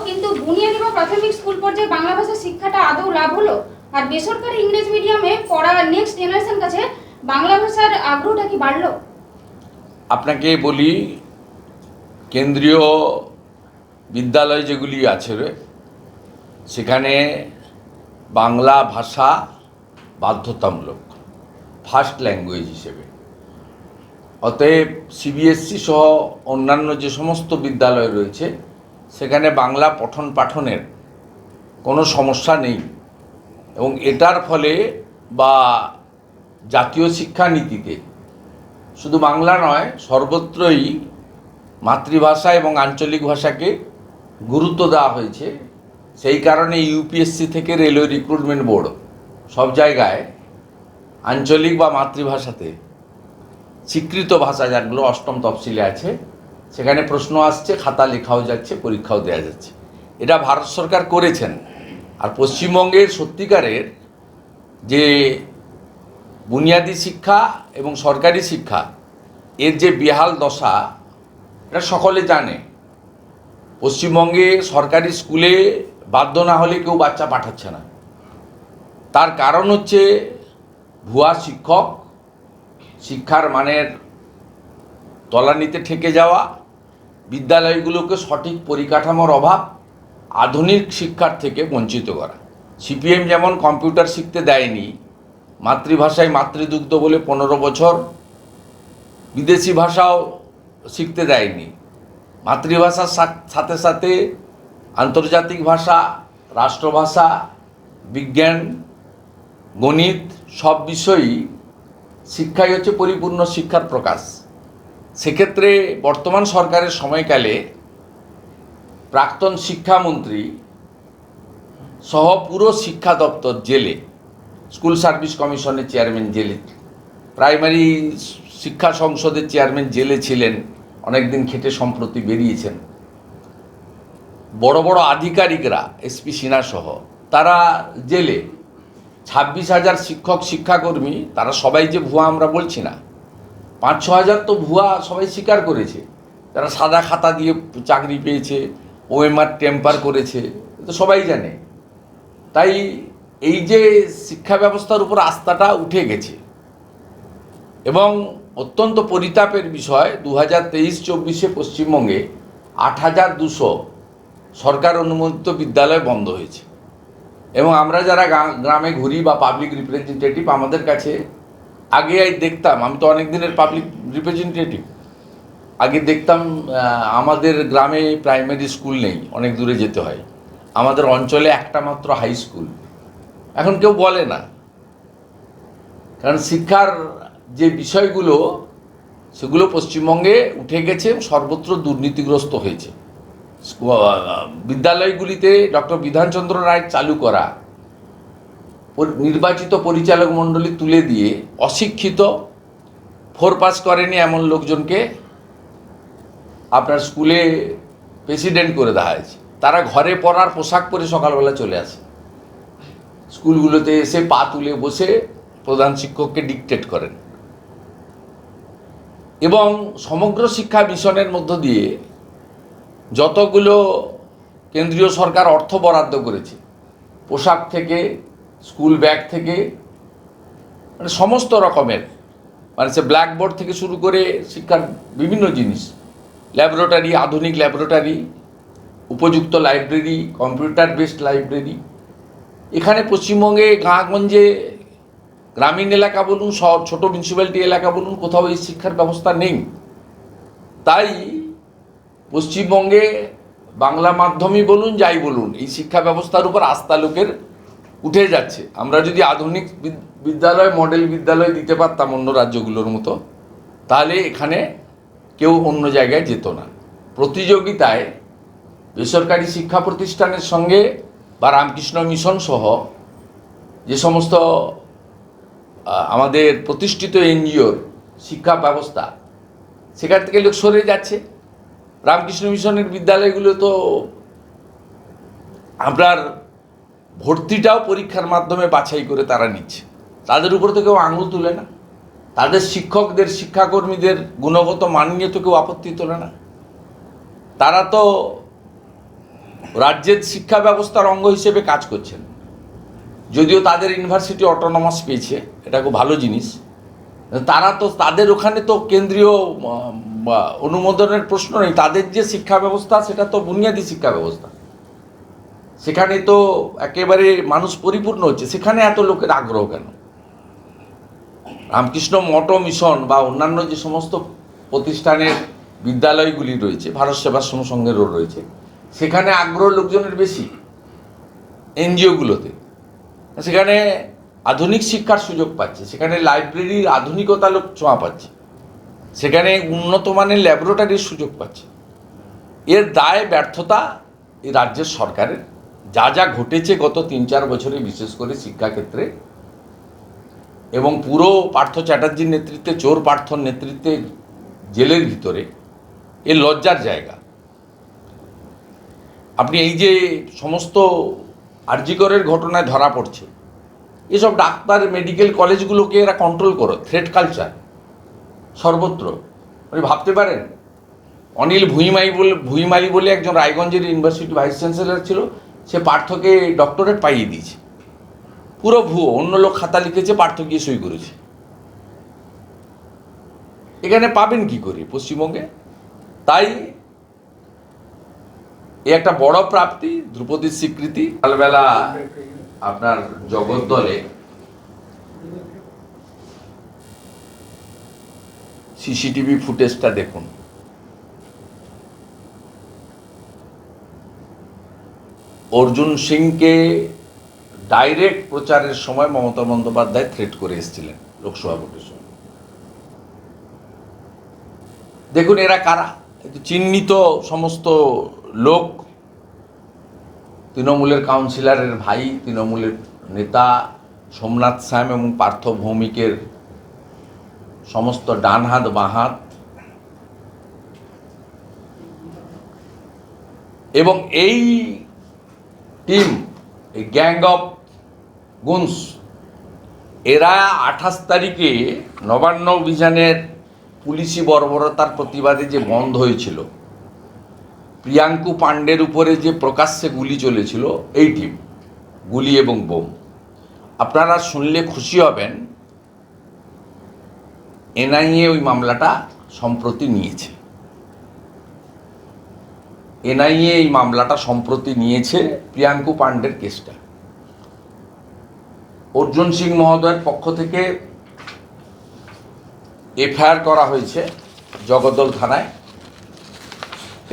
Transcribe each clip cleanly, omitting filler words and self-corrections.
কিন্তু বুনিয়াদী বা প্রাথমিক স্কুল পর্যায়ে বাংলা ভাষা শিক্ষাটা আদৌ লাভ হলো? আর বেসরকারি ইংরেজ মিডিয়ামে পড়া নেক্সট জেনারেশন কাছে বাংলা ভাষার আগ্রহটা কি বাড়লো? আপনাকে বলি, কেন্দ্রীয় বিদ্যালয় যেগুলি আছে সেখানে বাংলা ভাষা বাধ্যতামূলক ফার্স্ট ল্যাঙ্গুয়েজ হিসেবে। অতএব সিবিএসসি সহ অন্যান্য যে সমস্ত বিদ্যালয় রয়েছে সেখানে বাংলা পঠন পাঠনের কোনো সমস্যা নেই। এবং এটার ফলে বা জাতীয় শিক্ষানীতিতে শুধু বাংলা নয়, সর্বত্রই মাতৃভাষা এবং আঞ্চলিক ভাষাকে গুরুত্ব দেওয়া হয়েছে। সেই কারণে ইউপিএসসি থেকে রেলওয়ে রিক্রুটমেন্ট বোর্ড সব জায়গায় আঞ্চলিক বা মাতৃভাষাতে স্বীকৃত ভাষা যেগুলো অষ্টম তফসিলে আছে সেখানে প্রশ্ন আসছে, খাতা লেখাও যাচ্ছে, পরীক্ষাও দেওয়া যাচ্ছে। এটা ভারত সরকার করেছেন। আর পশ্চিমবঙ্গের সত্যিকারের যে বুনিয়াদী শিক্ষা এবং সরকারি শিক্ষা এর যে বেহাল দশা এটা সকলে জানে। পশ্চিমবঙ্গে সরকারি স্কুলে বাধ্য না হলে কেউ বাচ্চা পাঠাচ্ছে না। তার কারণ হচ্ছে ভুয়া শিক্ষক, শিক্ষার মানের তলানিতে ঠেকে যাওয়া, বিদ্যালয়গুলোকে সঠিক পরিকাঠামোর অভাব, আধুনিক শিক্ষার থেকে বঞ্চিত করা। সিপিএম যেমন কম্পিউটার শিখতে দেয়নি, মাতৃভাষায় মাতৃদুগ্ধ বলে 15 বছর বিদেশি ভাষাও শিখতে দেয়নি। মাতৃভাষার সাথে সাথে আন্তর্জাতিক ভাষা, রাষ্ট্রভাষা, বিজ্ঞান, গণিত সব বিষয়ই শিক্ষাই হচ্ছে পরিপূর্ণ শিক্ষার প্রকাশ। সেক্ষেত্রে বর্তমান সরকারের সময়কালে প্রাক্তন শিক্ষামন্ত্রী সহ পুরো শিক্ষা দপ্তর জেলে, স্কুল সার্ভিস কমিশনের চেয়ারম্যান জেলে, প্রাইমারি শিক্ষা সংসদের চেয়ারম্যান জেলে ছিলেন, অনেকদিন খেটে সম্প্রতি বেরিয়েছেন। বড় বড় আধিকারিকরা, এসপি সিনহা সহ তারা জেলে। 26,000 শিক্ষক শিক্ষাকর্মী, তারা সবাই যে ভুয়া আমরা বলছি না, 5-6 হাজার তো ভুয়া সবাই স্বীকার করেছে। তারা সাদা খাতা দিয়ে চাকরি পেয়েছে, ওএমআর টেম্পার করেছে, তো সবাই জানে। তাই এই যে শিক্ষা ব্যবস্থার উপর আস্থাটা উঠে গেছে। এবং অত্যন্ত পরিতাপের বিষয়, 2023-24 পশ্চিমবঙ্গে 8,200 সরকার অনুমোদিত বিদ্যালয় বন্ধ হয়েছে। এবং আমরা যারা গ্রামে ঘুরি বা পাবলিক রিপ্রেজেন্টেটিভ, আমাদের কাছে আগে দেখতাম, আমি তো অনেক দিনের পাবলিক রিপ্রেজেন্টেটিভ, আগে দেখতাম আমাদের গ্রামে প্রাইমারি স্কুল নেই, অনেক দূরে যেতে হয়। আমাদের অঞ্চলে একটা মাত্র হাই স্কুল। এখন কেউ বলে না, কারণ শিক্ষার যে বিষয়গুলো সেগুলো পশ্চিমবঙ্গে উঠে গেছে, সর্বত্র দুর্নীতিগ্রস্ত হয়েছে। বিদ্যালয়গুলিতে ডক্টর বিধানচন্দ্র রায় চালু করা নির্বাচিত পরিচালক মণ্ডলী তুলে দিয়ে অশিক্ষিত, 4 পাস করেনি এমন লোকজনকে আপনার স্কুলে প্রেসিডেন্ট করে দেওয়া হয়েছে। তারা ঘরে পড়ার পোশাক পরে সকালবেলা চলে আসে, স্কুলগুলোতে এসে পা তুলে বসে প্রধান শিক্ষককে ডিকটেট করেন। এবং সমগ্র শিক্ষা মিশনের মধ্য দিয়ে যতগুলো কেন্দ্রীয় সরকার অর্থ বরাদ্দ করেছে, পোশাক থেকে স্কুল ব্যাগ থেকে মানে সমস্ত রকমের, মানে সে ব্ল্যাকবোর্ড থেকে শুরু করে শিক্ষার বিভিন্ন জিনিস, ল্যাবরেটরি, আধুনিক ল্যাবরেটরি, উপযুক্ত লাইব্রেরি, কম্পিউটার বেসড লাইব্রেরি। এখানে পশ্চিমবঙ্গে গাঁগঞ্জে, গ্রামীণ এলাকা বলুন, শহর, ছোটো মিউনিসিপ্যালিটি এলাকা বলুন, কোথাও এই শিক্ষার ব্যবস্থা নেই। তাই পশ্চিমবঙ্গে বাংলা মাধ্যমই বলুন, যাই বলুন, এই শিক্ষা ব্যবস্থার উপর আস্থা লোকের উঠে যাচ্ছে। আমরা যদি আধুনিক বিদ্যালয়, মডেল বিদ্যালয় দিতে পারতাম অন্য রাজ্যগুলোর মতো, তাহলে এখানে কেউ অন্য জায়গায় যেত না। প্রতিযোগিতায় বেসরকারি শিক্ষা প্রতিষ্ঠানের সঙ্গে বা রামকৃষ্ণ মিশন সহ যে সমস্ত আমাদের প্রতিষ্ঠিত এনজিওর শিক্ষা ব্যবস্থা, সেখান থেকে লোক সরে যাচ্ছে। রামকৃষ্ণ মিশনের বিদ্যালয়গুলো তো আপনার ভর্তিটাও পরীক্ষার মাধ্যমে বাছাই করে তারা নিচ্ছে, তাদের উপর তো কেউ আঙুল তুলে না। তাদের শিক্ষকদের, শিক্ষাকর্মীদের গুণগত মান নিয়ে তো কেউ আপত্তি তোলে না। তারা তো রাজ্যের শিক্ষা ব্যবস্থার অঙ্গ হিসেবে কাজ করছেন। যদিও তাদের ইউনিভার্সিটি অটোনমাস পেয়েছে, এটা খুব ভালো জিনিস। তারা তো তাদের ওখানে তো কেন্দ্রীয় অনুমোদনের প্রশ্ন নেই। তাদের যে শিক্ষা ব্যবস্থা সেটা তো বুনিয়াদী শিক্ষা ব্যবস্থা, সেখানে তো একেবারে মানুষ পরিপূর্ণ হচ্ছে। সেখানে এত লোকের আগ্রহ কেন? রামকৃষ্ণ মঠ মিশন বা অন্যান্য যে সমস্ত প্রতিষ্ঠানের বিদ্যালয়গুলি রয়েছে, ভারত সেবাশ্রম সংঘেরও রয়েছে, সেখানে আগ্রহ লোকজনের বেশি। এনজিওগুলোতে সেখানে আধুনিক শিক্ষার সুযোগ পাচ্ছে, সেখানে লাইব্রেরির আধুনিকতা লোক ছোঁয়া পাচ্ছে, সেখানে উন্নত মানের ল্যাবরেটরির সুযোগ পাচ্ছে। এর দায় ব্যর্থতা এই রাজ্যের সরকারের। যা যা ঘটেছে গত 3-4 বছরে, বিশেষ করে শিক্ষাক্ষেত্রে, এবং পুরো পার্থ চ্যাটার্জির নেতৃত্বে, চোর পার্থর নেতৃত্বে জেলের ভিতরে, এ লজ্জার জায়গা। আপনি এই যে সমস্ত আরজিকরের ঘটনায় ধরা পড়ছে, এসব ডাক্তার মেডিকেল কলেজগুলোকে এরা কন্ট্রোল করো, থ্রেট কালচার সর্বত্র। আপনি ভাবতে পারেন, অনিল ভুঁইমালি বলে একজন রায়গঞ্জের ইউনিভার্সিটি ভাইস চ্যান্সেলর ছিল, সে পার্থকে ডক্টরেট পাইয়ে দিয়েছে। পুরো ভুয়ো, অন্য লোক খাতা লিখেছে, পার্থ গিয়ে সই করেছে। এখানে পাবেন কি করে পশ্চিমবঙ্গে? তাই এ একটা বড় প্রাপ্তি, ধ্রুপদীর স্বীকৃতি। সকালবেলা আপনার জগদ্দলে সিসিটিভি ফুটেজটা দেখুন। অর্জুন সিংকে ডাইরেক্ট প্রচারের সময় মমতা বন্দ্যোপাধ্যায় থ্রেট করে এসেছিলেন লোকসভা ভোটের সময়। দেখুন এরা কারা, চিহ্নিত সমস্ত লোক, তৃণমূলের কাউন্সিলরের ভাই, তৃণমূলের নেতা সোমনাথ শ্যাম এবং পার্থ ভৌমিকের সমস্ত ডান হাত বাঁ হাত। এবং এই টিম, এই গ্যাং অফ গুনস, এরা 28 তারিখে নবান্ন অভিযানের পুলিশি বর্বরতার প্রতিবাদে যে বন্ধ হয়েছিল, প্রিয়াঙ্কু পাণ্ডের উপরে যে প্রকাশ্যে গুলি চলেছিল, এই টিম, গুলি এবং বোম। আপনারা শুনলে খুশি হবেন, এনআইএ ওই মামলাটা সম্প্রতি নিয়েছে। এনআইএ এই মামলাটা সম্প্রতি নিয়েছে, প্রিয়াঙ্কু পাণ্ডের কেসটা। অর্জুন সিং মহোদয়ের পক্ষ থেকে এফআইআর করা হয়েছে জগদ্দল থানায়,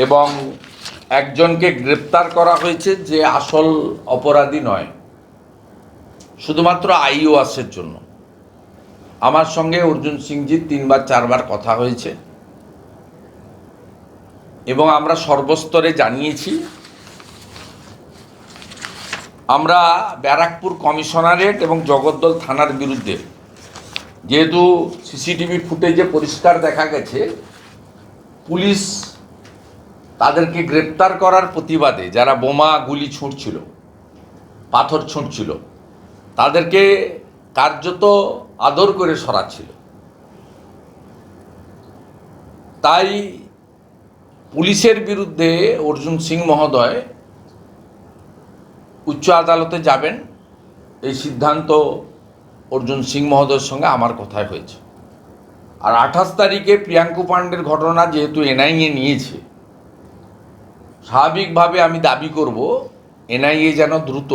এবং একজনকে গ্রেপ্তার করা হয়েছে যে আসল অপরাধী নয়, শুধুমাত্র আইওয়াসের জন্য। আমার সঙ্গে অর্জুন সিংজির 3-4বার কথা হয়েছে এবং আমরা সর্বস্তরে জানিয়েছি। আমরা ব্যারাকপুর কমিশনারেট এবং জগদ্দল থানার বিরুদ্ধে, যেহেতু সিসিটিভি ফুটেজে পরিষ্কার দেখা গেছে পুলিশ তাদেরকে গ্রেপ্তার করার প্রতিবাদে যারা বোমা গুলি ছুঁড়ছিল, পাথর ছুঁড়ছিল, তাদেরকে কার্যত আদর করে সরাচ্ছিল। তাই পুলিশের বিরুদ্ধে অর্জুন সিং মহোদয় উচ্চ আদালতে যাবেন, এই সিদ্ধান্ত অর্জুন সিং মহোদয়ের সঙ্গে আমার কথায় হয়েছে। আর 28 তারিখে প্রিয়াঙ্কু পাণ্ডের ঘটনা যেহেতু এনআইএ নিয়েছে, স্বাভাবিকভাবে আমি দাবি করব এনআইএ যেন দ্রুত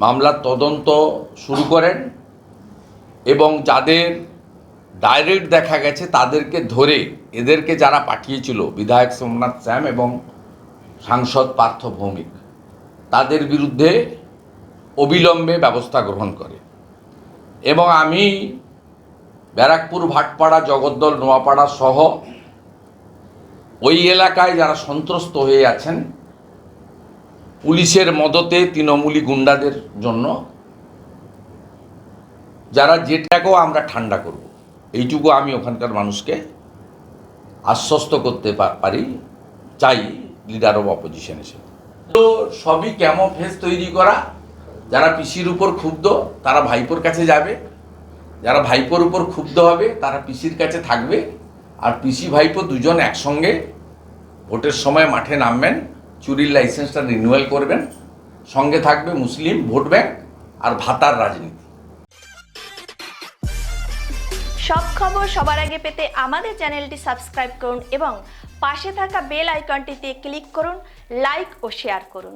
মামলার তদন্ত শুরু করেন এবং যাদের ডাইরেক্ট দেখা গেছে তাদেরকে ধরে, এদেরকে যারা পাঠিয়েছিল, বিধায়ক সোমনাথ শ্যাম এবং সাংসদ পার্থ ভৌমিক, তাদের বিরুদ্ধে অবিলম্বে ব্যবস্থা গ্রহণ করে। এবং আমি ব্যারাকপুর, ভাটপাড়া, জগদ্দল, নোয়াপাড়া সহ ওই এলাকায় যারা সন্ত্রস্ত হয়ে আছেন পুলিশের মদতে, তৃণমূলী গুন্ডাদের জন্য, যারা যেটাকেও আমরা ঠান্ডা করব, এইটুকু আমি ওখানকার মানুষকে আশ্বস্ত করতে পারি, চাই লিডার অফ অপোজিশন হিসেবে। তো সবই ক্যামোফ্লেজ তৈরি করা। যারা পিসির উপর ক্ষুব্ধ তারা ভাইপোর কাছে যাবে, যারা ভাইপোর উপর ক্ষুব্ধ হবে তারা পিসির কাছে থাকবে, আর পিসি ভাইপো দুজন একসঙ্গে ভোটের সময় মাঠে নামবেন, চুরির লাইসেন্সটা রিনিউয়াল করবেন। সঙ্গে থাকবে মুসলিম ভোট ব্যাংক আর ভাতার রাজনীতি। সব খবর সবার আগে পেতে আমাদের চ্যানেলটি সাবস্ক্রাইব করুন এবং পাশে থাকা বেল আইকনটিতে ক্লিক করুন, লাইক ও শেয়ার করুন।